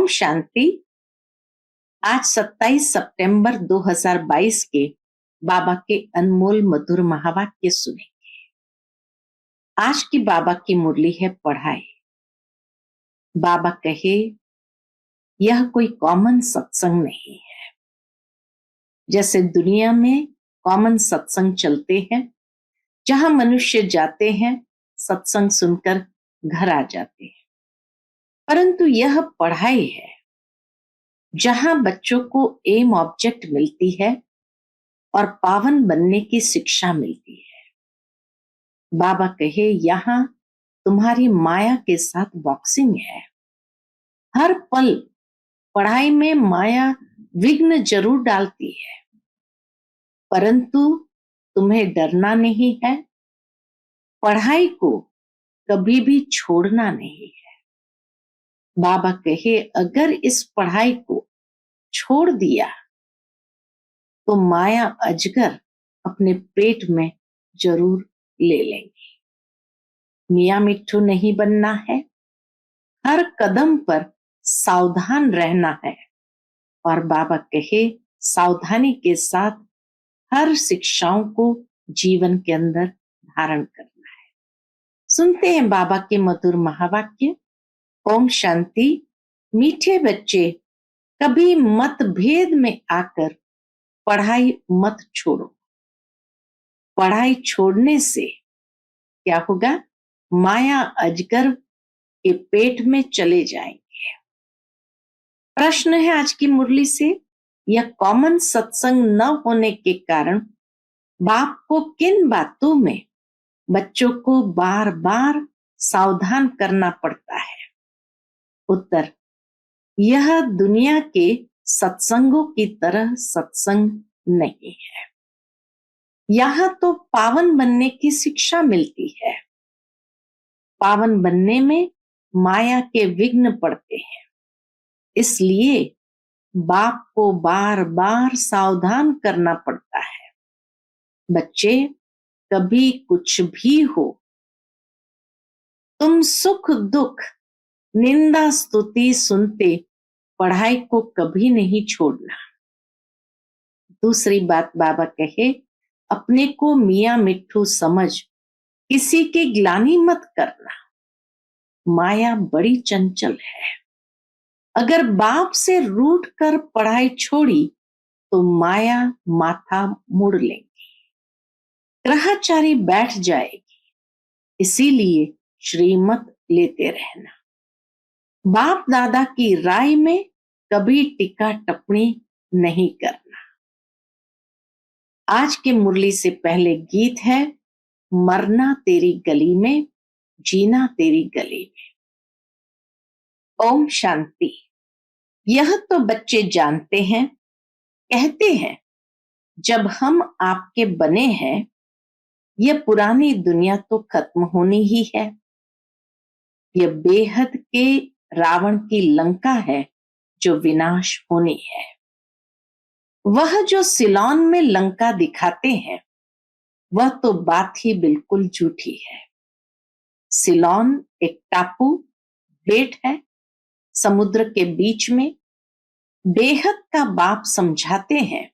शांति। आज 27 सितंबर 2022 के बाबा के अनमोल मधुर महावाक्य सुनेंगे। आज की बाबा की मुरली है पढ़ाई। बाबा कहे यह कोई कॉमन सत्संग नहीं है। जैसे दुनिया में कॉमन सत्संग चलते हैं, जहां मनुष्य जाते हैं, सत्संग सुनकर घर आ जाते हैं, परंतु यह पढ़ाई है जहां बच्चों को एम ऑब्जेक्ट मिलती है और पावन बनने की शिक्षा मिलती है। बाबा कहे यहां तुम्हारी माया के साथ बॉक्सिंग है। हर पल पढ़ाई में माया विघ्न जरूर डालती है, परंतु तुम्हें डरना नहीं है। पढ़ाई को कभी भी छोड़ना नहीं है। बाबा कहे अगर इस पढ़ाई को छोड़ दिया तो माया अजगर अपने पेट में जरूर ले लेंगे। मियाँ मिट्ठू नहीं बनना है। हर कदम पर सावधान रहना है और बाबा कहे सावधानी के साथ हर शिक्षाओं को जीवन के अंदर धारण करना है। सुनते हैं बाबा के मधुर महावाक्य। ओम शांति। मीठे बच्चे, कभी मतभेद में आकर पढ़ाई मत छोड़ो। पढ़ाई छोड़ने से क्या होगा? माया अजगर के पेट में चले जाएंगे। प्रश्न है आज की मुरली से, यह कॉमन सत्संग न होने के कारण बाप को किन बातों में बच्चों को बार बार सावधान करना पड़ता है? उत्तर, यह दुनिया के सत्संगों की तरह सत्संग नहीं है। यहां तो पावन बनने की शिक्षा मिलती है। पावन बनने में माया के विघ्न पड़ते हैं, इसलिए बाप को बार बार सावधान करना पड़ता है। बच्चे, कभी कुछ भी हो, तुम सुख दुख निंदा स्तुति सुनते पढ़ाई को कभी नहीं छोड़ना। दूसरी बात बाबा कहे, अपने को मियाँ मिट्ठू समझ किसी की ग्लानि मत करना। माया बड़ी चंचल है। अगर बाप से रूठ कर पढ़ाई छोड़ी तो माया माथा मुड़ लेगी, ग्रहचारी बैठ जाएगी। इसीलिए श्रीमत लेते रहना। बाप दादा की राय में कभी टिक्का टिप्पणी नहीं करना। आज के मुरली से पहले गीत है, मरना तेरी गली में, जीना तेरी गली में। ओम शांति। यह तो बच्चे जानते हैं, कहते हैं जब हम आपके बने हैं, यह पुरानी दुनिया तो खत्म होनी ही है। यह बेहद के रावण की लंका है जो विनाश होनी है। वह जो सिलोन में लंका दिखाते हैं, वह तो बात ही बिल्कुल झूठी है। सिलोन एक टापू बेट है समुद्र के बीच में। बेहद का बाप समझाते हैं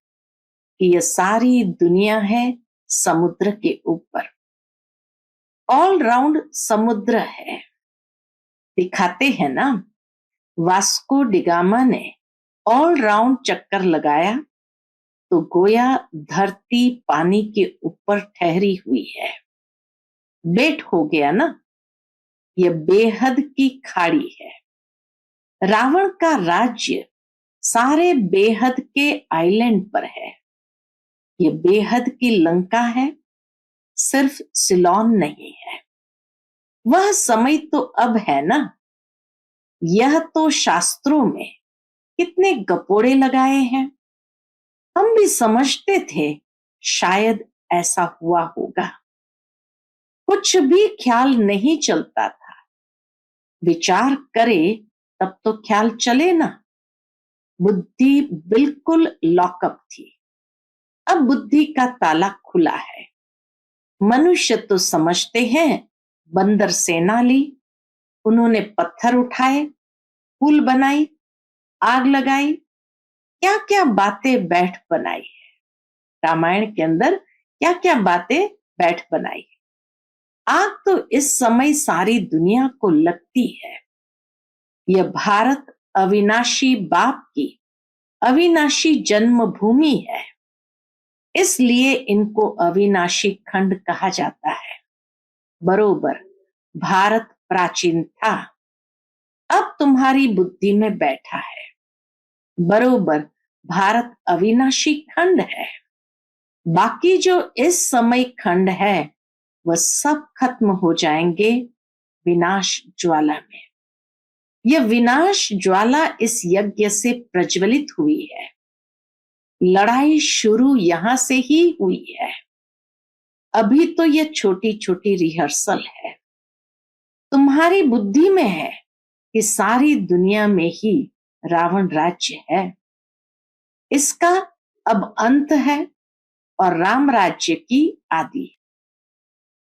कि यह सारी दुनिया है समुद्र के ऊपर। ऑल राउंड समुद्र है। दिखाते हैं ना, वास्को डिगामा ने ऑल राउंड चक्कर लगाया तो गोया धरती पानी के ऊपर ठहरी हुई है। बेट हो गया ना। यह बेहद की खाड़ी है। रावण का राज्य सारे बेहद के आइलैंड पर है। यह बेहद की लंका है, सिर्फ सिलोन नहीं है। वह समय तो अब है ना। यह तो शास्त्रों में कितने गपोड़े लगाए हैं। हम भी समझते थे शायद ऐसा हुआ होगा। कुछ भी ख्याल नहीं चलता था। विचार करे तब तो ख्याल चले ना। बुद्धि बिल्कुल लॉकअप थी। अब बुद्धि का ताला खुला है। मनुष्य तो समझते हैं बंदर सेना ली, उन्होंने पत्थर उठाए, पुल बनाई, आग लगाई, क्या क्या बातें बैठ बनाई है। रामायण के अंदर क्या क्या बातें बैठ बनाई है। आग तो इस समय सारी दुनिया को लगती है। यह भारत अविनाशी बाप की अविनाशी जन्मभूमि है, इसलिए इनको अविनाशी खंड कहा जाता है। बरोबर भारत प्राचीन था, अब तुम्हारी बुद्धि में बैठा है। बरोबर भारत अविनाशी खंड है। बाकी जो इस समय खंड है वह सब खत्म हो जाएंगे विनाश ज्वाला में। यह विनाश ज्वाला इस यज्ञ से प्रज्वलित हुई है। लड़ाई शुरू यहां से ही हुई है। अभी तो यह छोटी छोटी रिहर्सल है। तुम्हारी बुद्धि में है कि सारी दुनिया में ही रावण राज्य है, इसका अब अंत है और राम राज्य की आदि।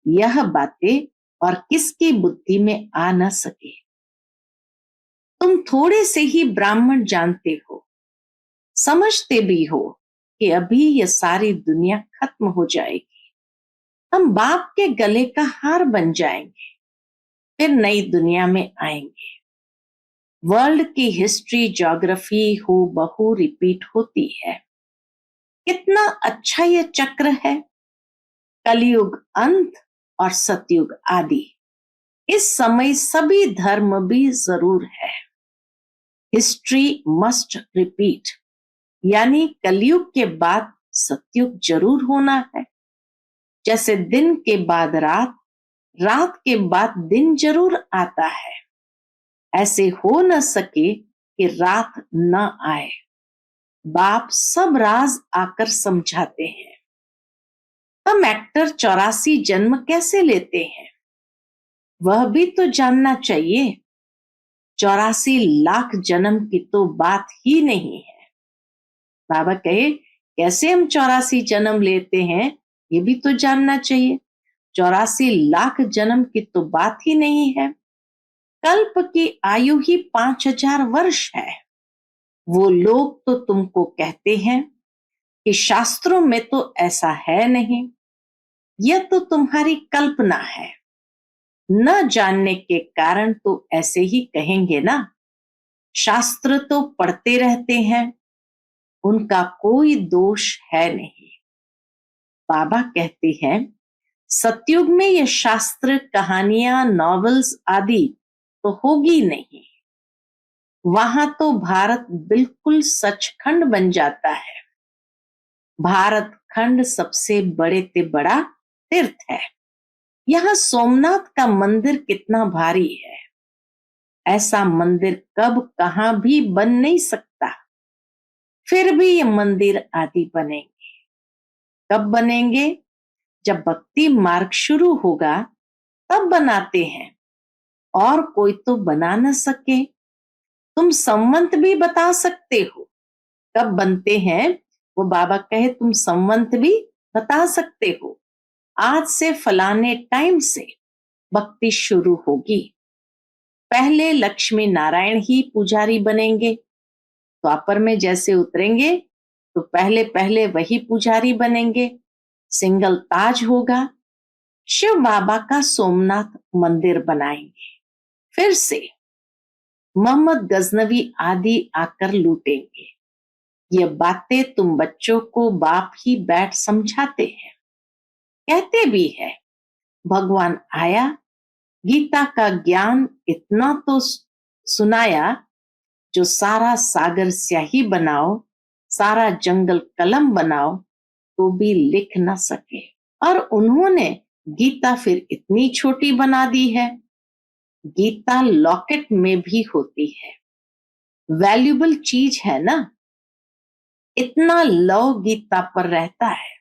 यह बातें और किसकी बुद्धि में आ न सके। तुम थोड़े से ही ब्राह्मण जानते हो, समझते भी हो कि अभी यह सारी दुनिया खत्म हो जाएगी। हम बाप के गले का हार बन जाएंगे, फिर नई दुनिया में आएंगे। वर्ल्ड की हिस्ट्री ज्योग्राफी हो बहु रिपीट होती है। कितना अच्छा यह चक्र है। कलयुग अंत और सतयुग आदि। इस समय सभी धर्म भी जरूर है। हिस्ट्री मस्ट रिपीट, यानी कलयुग के बाद सतयुग जरूर होना है। जैसे दिन के बाद रात, रात के बाद दिन जरूर आता है। ऐसे हो न सके कि रात न आए। बाप सब राज आकर समझाते हैं। हम एक्टर 84 जन्म कैसे लेते हैं, वह भी तो जानना चाहिए। 84 लाख जन्म की तो बात ही नहीं है। बाबा कहे कैसे हम 84 जन्म लेते हैं, ये भी तो जानना चाहिए। 84 लाख जन्म की तो बात ही नहीं है। कल्प की आयु ही 5000 वर्ष है। वो लोग तो तुमको कहते हैं कि शास्त्रों में तो ऐसा है नहीं, यह तो तुम्हारी कल्पना है। न जानने के कारण तो ऐसे ही कहेंगे ना। शास्त्र तो पढ़ते रहते हैं, उनका कोई दोष है नहीं। बाबा कहते हैं सतयुग में ये शास्त्र कहानियां नॉवेल्स आदि तो होगी नहीं। वहां तो भारत बिल्कुल सचखंड बन जाता है। भारत खंड सबसे बड़े से बड़ा तीर्थ है। यहां सोमनाथ का मंदिर कितना भारी है। ऐसा मंदिर कब कहां भी बन नहीं सकता। फिर भी ये मंदिर आदि बनेंगे। कब बनेंगे? जब भक्ति मार्ग शुरू होगा तब बनाते हैं, और कोई तो बना न सके। तुम संवंत भी बता सकते हो कब बनते हैं। वो बाबा कहे तुम संवंत भी बता सकते हो। आज से फलाने टाइम से भक्ति शुरू होगी। पहले लक्ष्मी नारायण ही पुजारी बनेंगे। द्वापर में जैसे उतरेंगे तो पहले पहले वही पुजारी बनेंगे। सिंगल ताज होगा। शिव बाबा का सोमनाथ मंदिर बनाएंगे। फिर से मोहम्मद गजनवी आदि आकर लूटेंगे। ये बातें तुम बच्चों को बाप ही बैठ समझाते हैं, कहते भी है। भगवान आया, गीता का ज्ञान इतना तो सुनाया, जो सारा सागर स्याही बनाओ, सारा जंगल कलम बनाओ तो भी लिख ना सके। और उन्होंने गीता फिर इतनी छोटी बना दी है। गीता लॉकेट में भी होती है। वैल्यूबल चीज है ना। इतना लव गीता पर रहता है।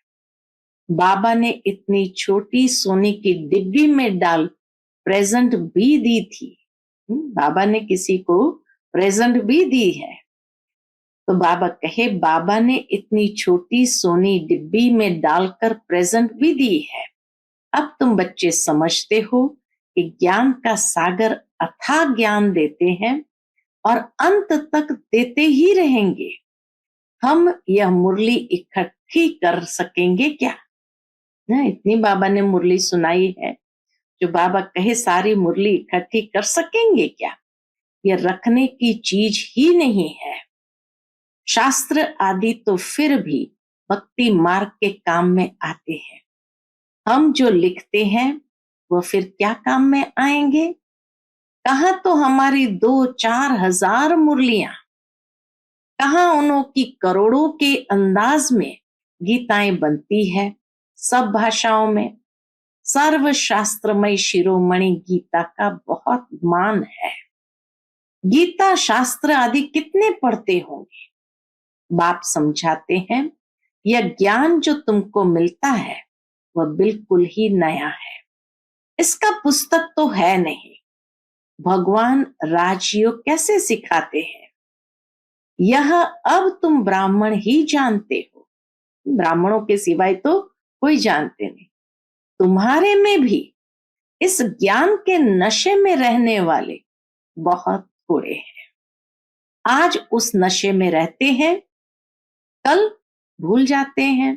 बाबा ने इतनी छोटी सोने की डिब्बी में डाल प्रेजेंट भी दी थी। बाबा ने किसी को प्रेजेंट भी दी है। तो बाबा कहे बाबा ने इतनी छोटी सोनी डिब्बी में डालकर प्रेजेंट भी दी है। अब तुम बच्चे समझते हो कि ज्ञान का सागर अथाह ज्ञान देते हैं और अंत तक देते ही रहेंगे। हम यह मुरली इकट्ठी कर सकेंगे क्या? ना इतनी बाबा ने मुरली सुनाई है, जो बाबा कहे सारी मुरली इकट्ठी कर सकेंगे क्या? यह रखने की चीज ही नहीं है। शास्त्र आदि तो फिर भी भक्ति मार्ग के काम में आते हैं। हम जो लिखते हैं वो फिर क्या काम में आएंगे? कहाँ तो हमारी 2-4 हजार मुरलियां, कहाँ उन्हों की करोड़ों के अंदाज में गीताएं बनती है, सब भाषाओं में। सर्व शास्त्रमय शिरोमणि गीता का बहुत मान है। गीता शास्त्र आदि कितने पढ़ते होंगे? बाप समझाते हैं, यह ज्ञान जो तुमको मिलता है वह बिल्कुल ही नया है। इसका पुस्तक तो है नहीं। भगवान राजयोग कैसे सिखाते हैं, यह अब तुम ब्राह्मण ही जानते हो। ब्राह्मणों के सिवाय तो कोई जानते नहीं। तुम्हारे में भी इस ज्ञान के नशे में रहने वाले बहुत थोड़े हैं। आज उस नशे में रहते हैं, कल भूल जाते हैं।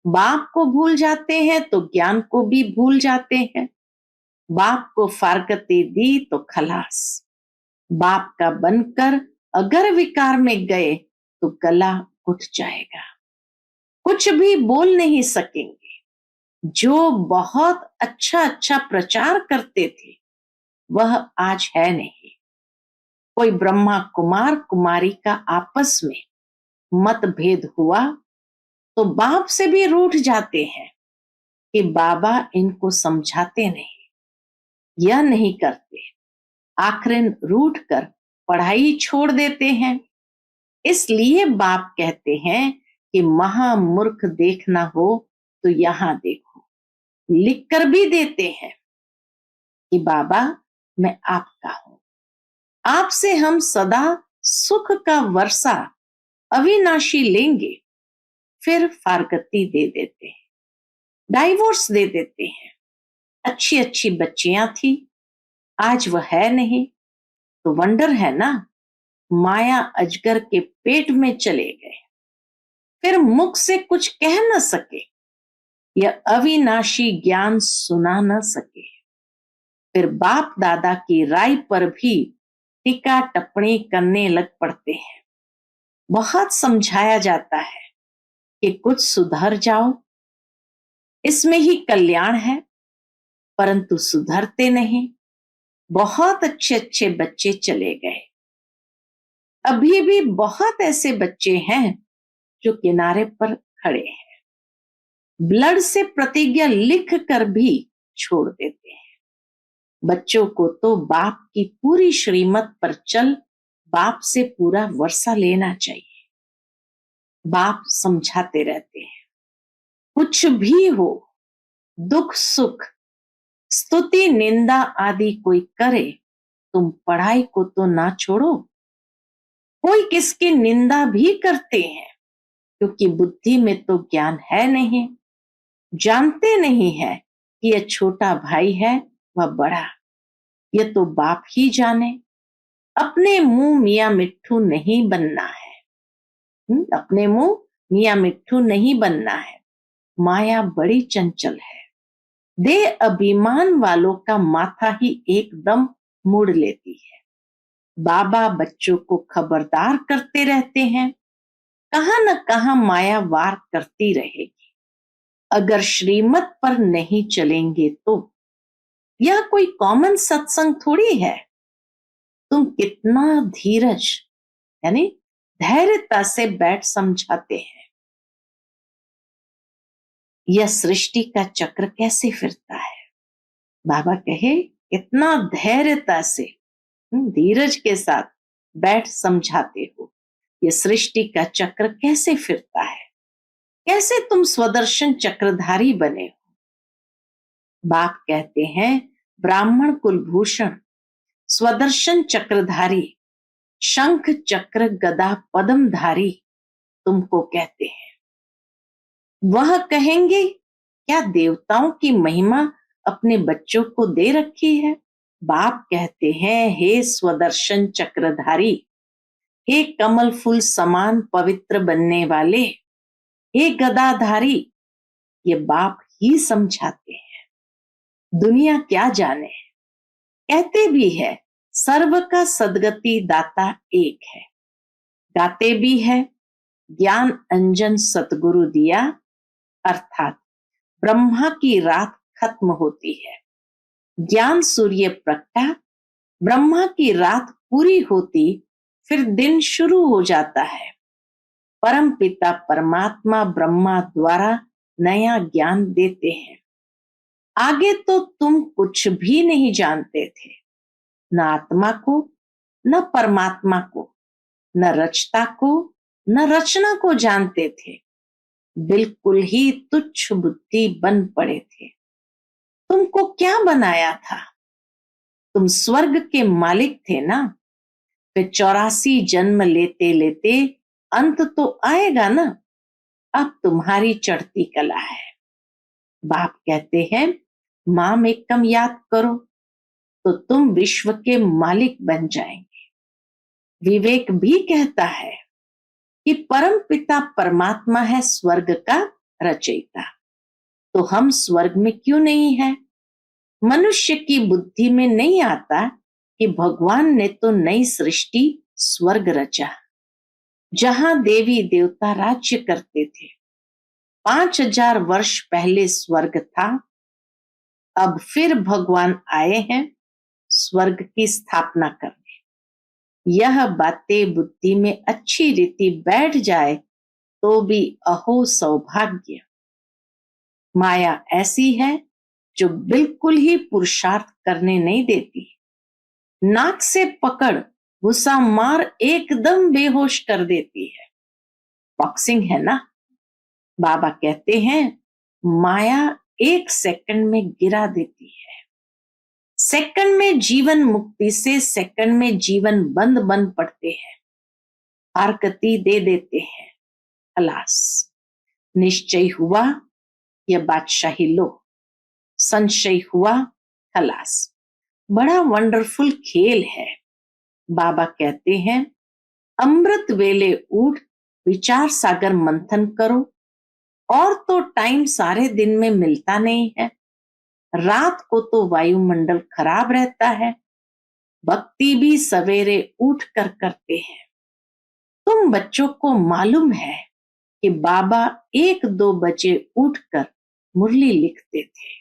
बाप को भूल जाते हैं तो ज्ञान को भी भूल जाते हैं। बाप को फारकते दी तो खलास। बाप का बनकर अगर विकार में गए तो गला उठ जाएगा, कुछ भी बोल नहीं सकेंगे। जो बहुत अच्छा अच्छा प्रचार करते थे वह आज है नहीं। कोई ब्रह्मा कुमार कुमारी का आपस में मतभेद हुआ तो बाप से भी रूठ जाते हैं कि बाबा इनको समझाते नहीं, यह नहीं करते। आखिरन रूठ कर पढ़ाई छोड़ देते हैं। इसलिए बाप कहते हैं कि महामूर्ख देखना हो तो यहां देखो। लिख कर भी देते हैं कि बाबा मैं आपका हूं, आपसे हम सदा सुख का वर्षा अविनाशी लेंगे। फिर फारकती दे देते हैं, डाइवोर्स दे देते हैं। अच्छी अच्छी बच्चियां थी, आज वह है नहीं, तो वंडर है ना, माया अजगर के पेट में चले गए। फिर मुख से कुछ कह न सके, यह अविनाशी ज्ञान सुना न सके। फिर बाप दादा की राय पर भी टीका टिप्पणी करने लग पड़ते हैं। बहुत समझाया जाता है कि कुछ सुधर जाओ, इसमें ही कल्याण है, परंतु सुधरते नहीं। बहुत अच्छे अच्छे बच्चे चले गए। अभी भी बहुत ऐसे बच्चे हैं जो किनारे पर खड़े हैं, ब्लड से प्रतिज्ञा लिख कर भी छोड़ देते हैं। बच्चों को तो बाप की पूरी श्रीमत पर चल बाप से पूरा वर्षा लेना चाहिए। बाप समझाते रहते हैं, कुछ भी हो, दुख सुख स्तुति निंदा आदि कोई करे, तुम पढ़ाई को तो ना छोड़ो। कोई किसकी निंदा भी करते हैं क्योंकि बुद्धि में तो ज्ञान है नहीं, जानते नहीं है कि यह छोटा भाई है वह बड़ा, यह तो बाप ही जाने। अपने मुंह मियां मिट्ठू नहीं बनना है। अपने मुंह मियां मिट्ठू नहीं बनना है। माया बड़ी चंचल है, दे अभिमान वालों का माथा ही एकदम मुड़ लेती है। बाबा बच्चों को खबरदार करते रहते हैं, कहां न कहां माया वार करती रहेगी अगर श्रीमत पर नहीं चलेंगे तो। यह कोई कॉमन सत्संग थोड़ी है। तुम कितना धीरज यानी धैर्यता से बैठ समझाते हैं। यह सृष्टि का चक्र कैसे फिरता है, बाबा कहे इतना धैर्यता से धीरज के साथ बैठ समझाते हो। यह सृष्टि का चक्र कैसे फिरता है, कैसे तुम स्वदर्शन चक्रधारी बने हो। बाप कहते हैं ब्राह्मण कुलभूषण स्वदर्शन चक्रधारी शंख चक्र गदा पद्मधारी तुमको कहते हैं। वह कहेंगे क्या देवताओं की महिमा अपने बच्चों को दे रखी है, बाप कहते हैं, हे स्वदर्शन चक्रधारी, हे कमल फूल समान पवित्र बनने वाले, हे गदाधारी, ये बाप ही समझाते हैं। दुनिया क्या जाने, कहते भी है सर्व का सदगति दाता एक है, गाते भी है ज्ञान अंजन सतगुरु दिया, अर्थात ब्रह्मा की रात खत्म होती है, ज्ञान सूर्य प्रगटा, ब्रह्मा की रात पूरी होती, फिर दिन शुरू हो जाता है। परम पिता परमात्मा ब्रह्मा द्वारा नया ज्ञान देते हैं। आगे तो तुम कुछ भी नहीं जानते थे, न आत्मा को, न परमात्मा को, न रचता को, न रचना को जानते थे। बिल्कुल ही तुच्छ बुद्धि बन पड़े थे। तुमको क्या बनाया था? तुम स्वर्ग के मालिक थे ना। फिर 84 जन्म लेते लेते अंत तो आएगा ना। अब तुम्हारी चढ़ती कला है। बाप कहते हैं, माम एकम याद करो तो तुम विश्व के मालिक बन जाएंगे। विवेक भी कहता है कि परम पिता परमात्मा है स्वर्ग का रचयिता, तो हम स्वर्ग में क्यों नहीं है? मनुष्य की बुद्धि में नहीं आता कि भगवान ने तो नई सृष्टि स्वर्ग रचा, जहां देवी देवता राज्य करते थे। 5000 वर्ष पहले स्वर्ग था, अब फिर भगवान आए हैं स्वर्ग की स्थापना करने। यह बातें बुद्धि में अच्छी रीति बैठ जाए तो भी अहो सौभाग्य। माया ऐसी है जो बिल्कुल ही पुरुषार्थ करने नहीं देती। नाक से पकड़ गुस्सा मार एकदम बेहोश कर देती है। बॉक्सिंग है ना। बाबा कहते हैं, माया 1 सेकंड में गिरा देती है। सेकंड में जीवन मुक्ति से सेकंड में जीवन बंद बन पड़ते हैं, हरकती दे देते हैं। खलास, निश्चय हुआ यह बादशाही लो, संशय हुआ खलास। बड़ा वंडरफुल खेल है। बाबा कहते हैं, अमृत वेले उठ विचार सागर मंथन करो। और तो टाइम सारे दिन में मिलता नहीं है। रात को तो वायुमंडल खराब रहता है। भक्ति भी सवेरे उठ कर करते हैं। तुम बच्चों को मालूम है कि बाबा 1-2 बजे उठकर मुरली लिखते थे,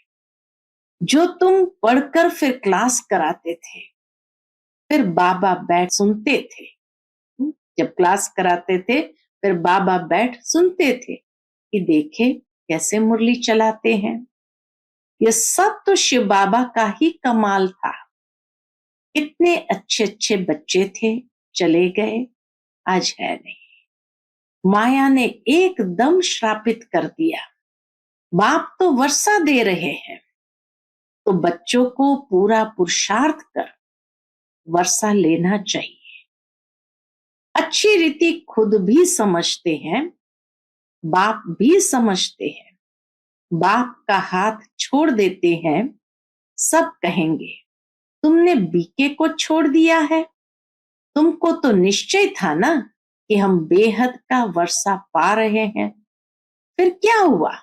जो तुम पढ़कर फिर क्लास कराते थे। फिर बाबा बैठ सुनते थे। जब क्लास कराते थे फिर बाबा बैठ सुनते थे कि देखे कैसे मुरली चलाते हैं। ये सब तो शिव बाबा का ही कमाल था। इतने अच्छे अच्छे बच्चे थे, चले गए, आज है नहीं। माया ने एकदम श्रापित कर दिया। बाप तो वर्षा दे रहे हैं, तो बच्चों को पूरा पुरुषार्थ कर वर्षा लेना चाहिए। अच्छी रीति खुद भी समझते हैं, बाप भी समझते हैं। बाप का हाथ छोड़ देते हैं, सब कहेंगे तुमने बीके को छोड़ दिया है। तुमको तो निश्चय था ना कि हम बेहद का वर्षा पा रहे हैं। फिर क्या हुआ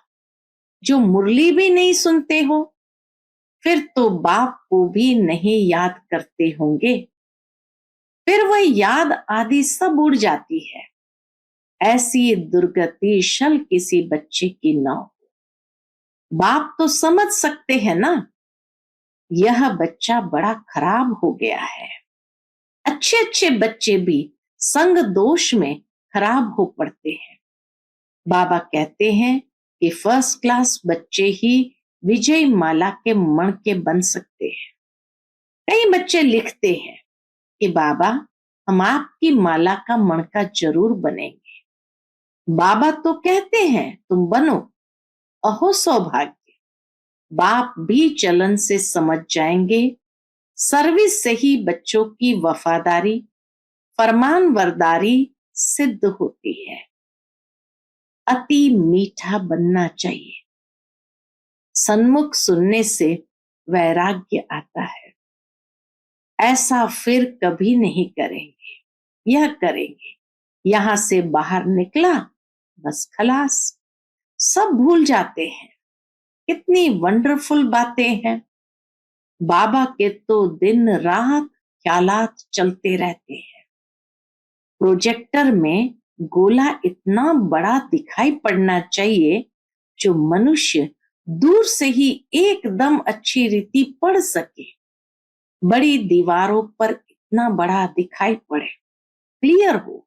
जो मुरली भी नहीं सुनते हो? फिर तो बाप को भी नहीं याद करते होंगे। फिर वह याद आदि सब उड़ जाती है। ऐसी दुर्गति शल किसी बच्चे की न हो। बाप तो समझ सकते हैं ना, यह बच्चा बड़ा खराब हो गया है। अच्छे अच्छे बच्चे भी संग दोष में खराब हो पड़ते हैं। बाबा कहते हैं कि फर्स्ट क्लास बच्चे ही विजय माला के मणके बन सकते हैं। कई बच्चे लिखते हैं कि बाबा हम आपकी माला का मणका जरूर बनेंगे। बाबा तो कहते हैं तुम बनो। अहो सौभाग्य। बाप भी चलन से समझ जाएंगे। सर्विस से ही बच्चों की वफादारी फरमान वरदारी सिद्ध होती है। अति मीठा बनना चाहिए। सन्मुख सुनने से वैराग्य आता है। ऐसा फिर कभी नहीं करेंगे, यह करेंगे, यहां से बाहर निकला बस खलास, सब भूल जाते हैं। कितनी वंडरफुल बातें हैं। बाबा के तो दिन रात ख्यालात चलते रहते हैं। प्रोजेक्टर में गोला इतना बड़ा दिखाई पड़ना चाहिए जो मनुष्य दूर से ही एकदम अच्छी रीति पढ़ सके। बड़ी दीवारों पर इतना बड़ा दिखाई पड़े, क्लियर हो।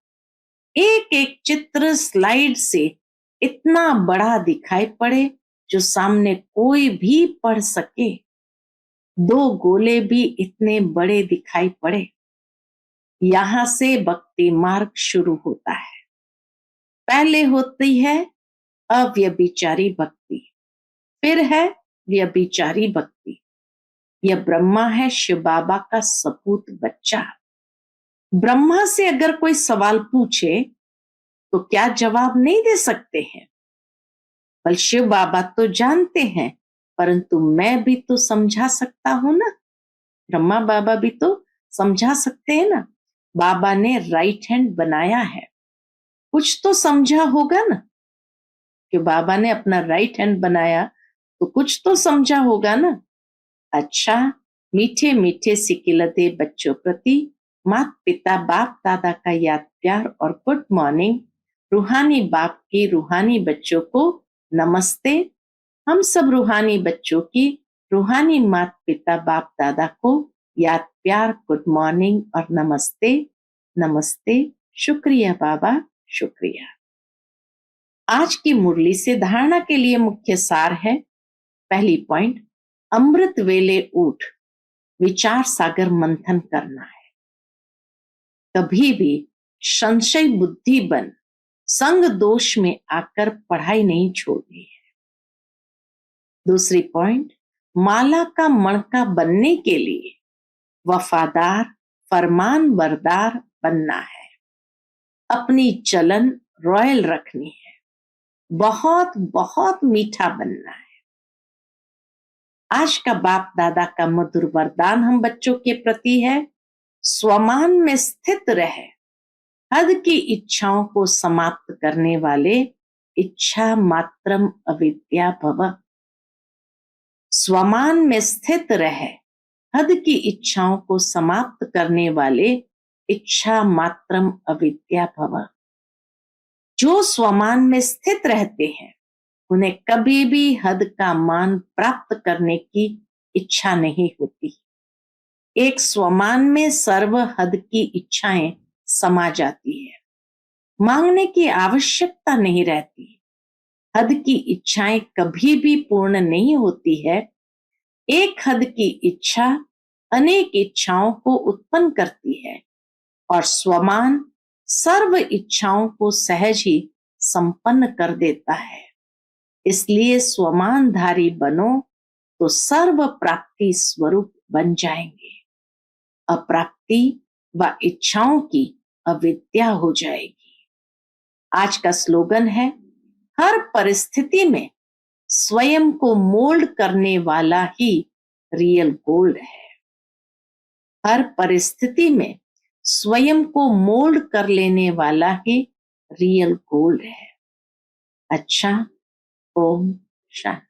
एक एक चित्र स्लाइड से इतना बड़ा दिखाई पड़े जो सामने कोई भी पढ़ सके। दो गोले भी इतने बड़े दिखाई पड़े। यहां से भक्ति मार्ग शुरू होता है। पहले होती है अव्यभिचारी भक्ति, फिर है व्यभिचारी भक्ति। यह ब्रह्मा है शिव बाबा का सपूत बच्चा। ब्रह्मा से अगर कोई सवाल पूछे तो क्या जवाब नहीं दे सकते हैं? पर शिव बाबा तो जानते हैं, परंतु मैं भी तो समझा सकता हूं ना। ब्रह्मा बाबा भी तो समझा सकते हैं ना। बाबा ने राइट हैंड बनाया है, कुछ तो समझा होगा ना। कि बाबा ने अपना राइट हैंड बनाया तो कुछ तो समझा होगा ना। अच्छा, मीठे मीठे सिकिलते बच्चों प्रति माता पिता बाप दादा का याद प्यार और गुड मॉर्निंग। रूहानी बाप की रूहानी बच्चों को नमस्ते। हम सब रूहानी बच्चों की रूहानी माता पिता बाप दादा को याद प्यार, गुड मॉर्निंग और नमस्ते। नमस्ते, शुक्रिया बाबा, शुक्रिया। आज की मुरली से धारणा के लिए मुख्य सार है। पहली पॉइंट, अमृत वेले उठ विचार सागर मंथन करना है। कभी भी संशय बुद्धि बन संग दोष में आकर पढ़ाई नहीं छोड़नी है। दूसरी पॉइंट, माला का मणका बनने के लिए वफादार फरमान बरदार बनना है। अपनी चलन रॉयल रखनी है। बहुत बहुत मीठा बनना है। आज का बाप दादा का मधुर वरदान हम बच्चों के प्रति है, स्वमान में स्थित रहे, हद की इच्छाओं को समाप्त करने वाले इच्छा मात्रम अविद्या भव। स्वमान में स्थित रहे, हद की इच्छाओं को समाप्त करने वाले इच्छा मात्रम अविद्या भव। जो स्वमान में स्थित रहते हैं उन्हें कभी भी हद का मान प्राप्त करने की इच्छा नहीं होती। एक स्वमान में सर्व हद की इच्छाएं समा जाती है, मांगने की आवश्यकता नहीं रहती। हद की इच्छाएं कभी भी पूर्ण नहीं होती है। एक हद की इच्छा अनेक इच्छाओं को उत्पन्न करती है और स्वमान सर्व इच्छाओं को सहज ही संपन्न कर देता है। इसलिए स्वमानधारी बनो तो सर्व प्राप्ति स्वरूप बन जाएंगे। अप्राप्ति व इच्छाओं की अविद्या हो जाएगी। आज का स्लोगन है, हर परिस्थिति में स्वयं को मोल्ड करने वाला ही रियल गोल्ड है। हर परिस्थिति में स्वयं को मोल्ड कर लेने वाला ही रियल गोल्ड है। अच्छा, ओम शांति।